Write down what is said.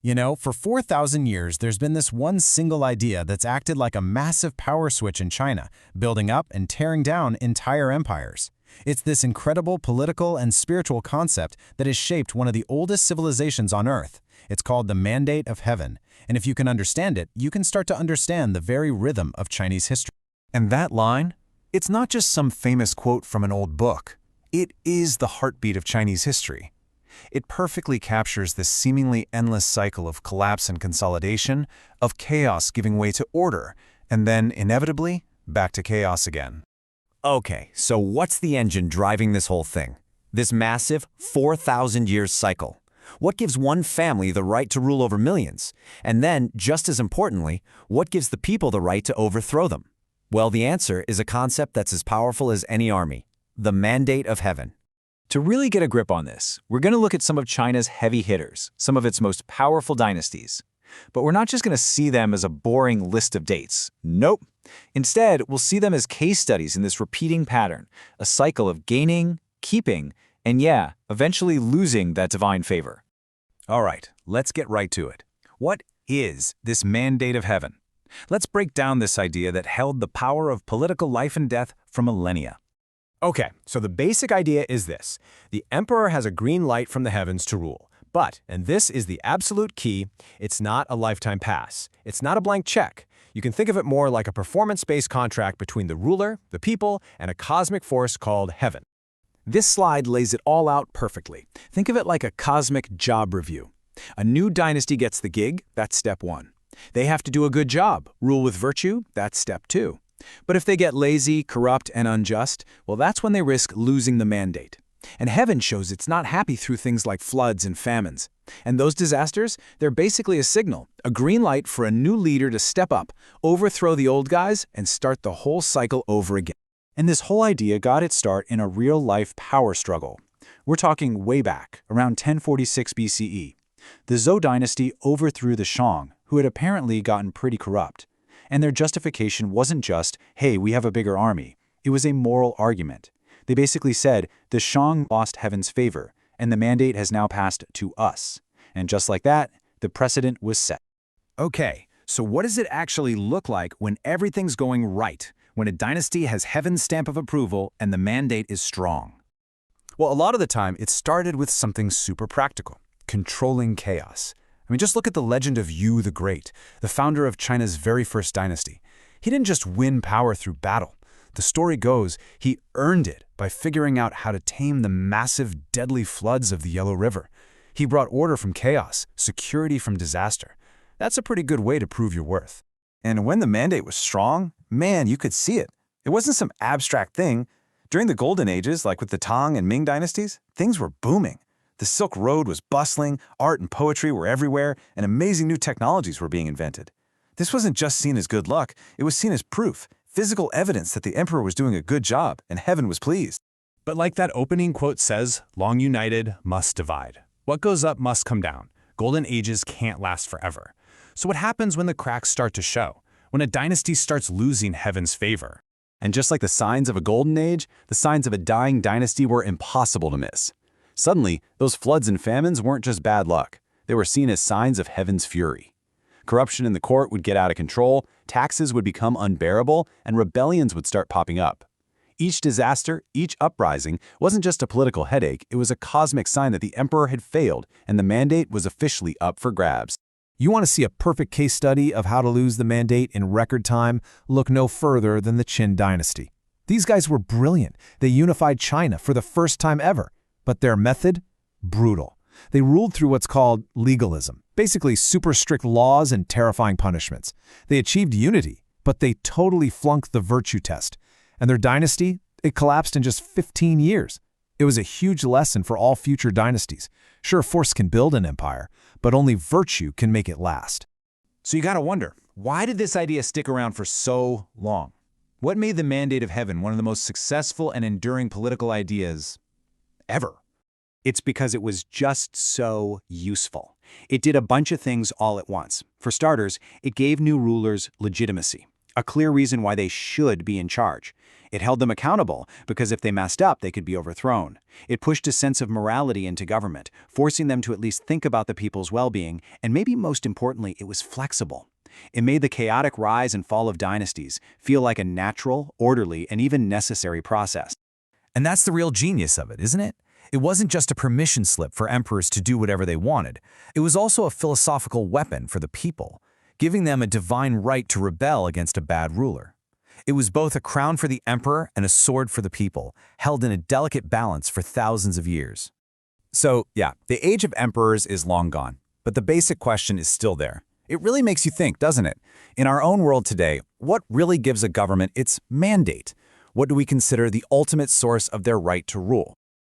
You know, for 4,000 years, there's been this one single idea that's acted like a massive power switch in China, building up and tearing down entire empires. It's this incredible political and spiritual concept that has shaped one of the oldest civilizations on Earth. It's called the Mandate of Heaven, and if you can understand it, you can start to understand the very rhythm of Chinese history. And that line? It's not just some famous quote from an old book. It is the heartbeat of Chinese history. It perfectly captures this seemingly endless cycle of collapse and consolidation, of chaos giving way to order, and then, inevitably, back to chaos again. Okay, so what's the engine driving this whole thing? This massive 4,000 years cycle? What gives one family the right to rule over millions? And then, just as importantly, what gives the people the right to overthrow them? Well, the answer is a concept that's as powerful as any army: the Mandate of Heaven. To really get a grip on this, we're going to look at some of China's heavy hitters, some of its most powerful dynasties. But we're not just going to see them as a boring list of dates. Nope. Instead, we'll see them as case studies in this repeating pattern, a cycle of gaining, keeping, and eventually losing that divine favor. All right, let's get right to it. What is this Mandate of Heaven? Let's break down this idea that held the power of political life and death for millennia. Okay, so the basic idea is this. The emperor has a green light from the heavens to rule. But, and this is the absolute key, it's not a lifetime pass. It's not a blank check. You can think of it more like a performance-based contract between the ruler, the people, and a cosmic force called heaven. This slide lays it all out perfectly. Think of it like a cosmic job review. A new dynasty gets the gig, that's step one. They have to do a good job, rule with virtue, that's step two. But if they get lazy, corrupt, and unjust, well, that's when they risk losing the mandate. And heaven shows it's not happy through things like floods and famines. And those disasters, they're basically a signal, a green light for a new leader to step up, overthrow the old guys, and start the whole cycle over again. And this whole idea got its start in a real-life power struggle. We're talking way back, around 1046 BCE. The Zhou dynasty overthrew the Shang, who had apparently gotten pretty corrupt. And their justification wasn't just, hey, we have a bigger army. It was a moral argument. They basically said, the Shang lost heaven's favor, and the mandate has now passed to us. And just like that, the precedent was set. Okay, so what does it actually look like when everything's going right, when a dynasty has heaven's stamp of approval and the mandate is strong? Well, a lot of the time, it started with something super practical: controlling chaos. I mean, just look at the legend of Yu the Great, the founder of China's very first dynasty. He didn't just win power through battle. The story goes, he earned it by figuring out how to tame the massive, deadly floods of the Yellow River. He brought order from chaos, security from disaster. That's a pretty good way to prove your worth. And when the mandate was strong, man, you could see it. It wasn't some abstract thing. During the Golden Ages, like with the Tang and Ming dynasties, things were booming. The Silk Road was bustling, art and poetry were everywhere, and amazing new technologies were being invented. This wasn't just seen as good luck, it was seen as proof, physical evidence that the emperor was doing a good job and heaven was pleased. But like that opening quote says, long united must divide. What goes up must come down. Golden ages can't last forever. So what happens when the cracks start to show? When a dynasty starts losing heaven's favor? And just like the signs of a golden age, the signs of a dying dynasty were impossible to miss. Suddenly, those floods and famines weren't just bad luck. They were seen as signs of heaven's fury. Corruption in the court would get out of control, taxes would become unbearable, and rebellions would start popping up. Each disaster, each uprising, wasn't just a political headache, it was a cosmic sign that the emperor had failed and the mandate was officially up for grabs. You want to see a perfect case study of how to lose the mandate in record time? Look no further than the Qin dynasty. These guys were brilliant. They unified China for the first time ever. But their method? Brutal. They ruled through what's called legalism, basically super strict laws and terrifying punishments. They achieved unity, but they totally flunked the virtue test. And their dynasty? It collapsed in just 15 years. It was a huge lesson for all future dynasties. Sure, force can build an empire, but only virtue can make it last. So you gotta wonder, why did this idea stick around for so long? What made the Mandate of Heaven one of the most successful and enduring political ideas ever? It's because it was just so useful. It did a bunch of things all at once. For starters, it gave new rulers legitimacy. a clear reason why they should be in charge. It held them accountable because if they messed up, they could be overthrown. It pushed a sense of morality into government, forcing them to at least think about the people's well-being, and maybe most importantly, it was flexible. It made the chaotic rise and fall of dynasties feel like a natural, orderly, and even necessary process. And that's the real genius of it, isn't it? It wasn't just a permission slip for emperors to do whatever they wanted. It was also a philosophical weapon for the people, giving them a divine right to rebel against a bad ruler. It was both a crown for the emperor and a sword for the people, held in a delicate balance for thousands of years. So, yeah, the age of emperors is long gone, but the basic question is still there. It really makes you think, doesn't it? In our own world today, what really gives a government its mandate? What do we consider the ultimate source of their right to rule?